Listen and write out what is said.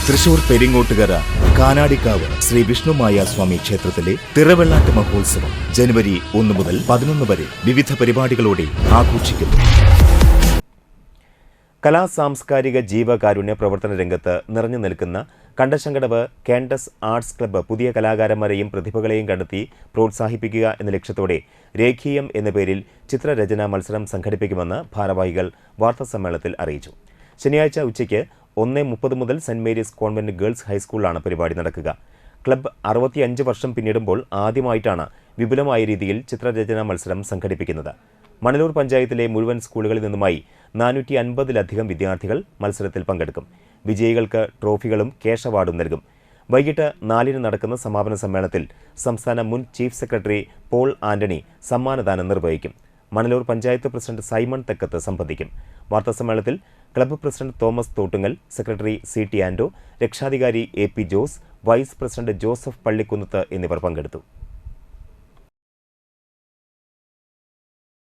തൃശൂർ പെരിങ്ങോട്ടുകര കാനാടിക്കാവ് ശ്രീ വിഷ്ണുമായ സ്വാമി ക്ഷേത്രത്തിലെ തിറവെള്ളാട്ട് മഹോത്സവം ജനുവരി 1 മുതൽ 11 വരെ വിവിധ പരിപാടികളോടെ ആഘോഷിക്കുന്നു. കലാ-സാംസ്കാരിക ജീവകാരുണ്യ പ്രവർത്തന രംഗത്ത് നിറഞ്ഞു നിൽക്കുന്ന കണ്ടശങ്കടവ് കാൻഡസ് ആർട്സ് ക്ലബ്ബ് പുതിയ കലാകാരന്മാരെയും പ്രതിഭകളെയും കണ്ടെത്തി പ്രോത്സാഹിപ്പിക്കുക എന്ന ലക്ഷ്യത്തോടെ രേഖീയം എന്ന പേരിൽ ചിത്രരചനാ മത്സരം സംഘടിപ്പിക്കുമെന്ന് ഭാരവാഹികൾ വാർത്താസമ്മേളനത്തിൽ അറിയിച്ചു. ശനിയാഴ്ച ഉച്ചയ്ക്ക് 1:30 മുതൽ സെന്റ് മേരീസ് കോൺവെന്റ് ഗേൾസ് ഹൈസ്കൂളിലാണ് പരിപാടി നടക്കുക. ക്ലബ്ബ് 65 വർഷം പിന്നിടുമ്പോൾ ആദ്യമായിട്ടാണ് വിപുലമായ രീതിയിൽ ചിത്രരചനാ മത്സരം സംഘടിപ്പിക്കുന്നത്. മണലൂർ പഞ്ചായത്തിലെ മുഴുവൻ സ്കൂളുകളിൽ നിന്നുമായി 450-ലധികം വിദ്യാർത്ഥികൾ മത്സരത്തിൽ പങ്കെടുക്കും. വിജയികൾക്ക് ട്രോഫികളും ക്യാഷ് അവാർഡും നൽകും. വൈകിട്ട് 4-ന് നടക്കുന്ന സമാപന സമ്മേളനത്തിൽ സംസ്ഥാന മുൻ ചീഫ് സെക്രട്ടറി പോൾ ആന്റണി സമ്മാനദാനം നിർവഹിക്കും. മണലൂർ പഞ്ചായത്ത് പ്രസിഡന്റ് സൈമൺ തെക്കത്ത് സംബന്ധിക്കും. വാർത്താസമ്മേളനത്തിൽ club president Thomas Thottungal, secretary CT Ando, രക്ഷാധികാരി AP Jose, vice president Joseph Pallikkunnath എന്നിവർ പങ്കെടുത്തു.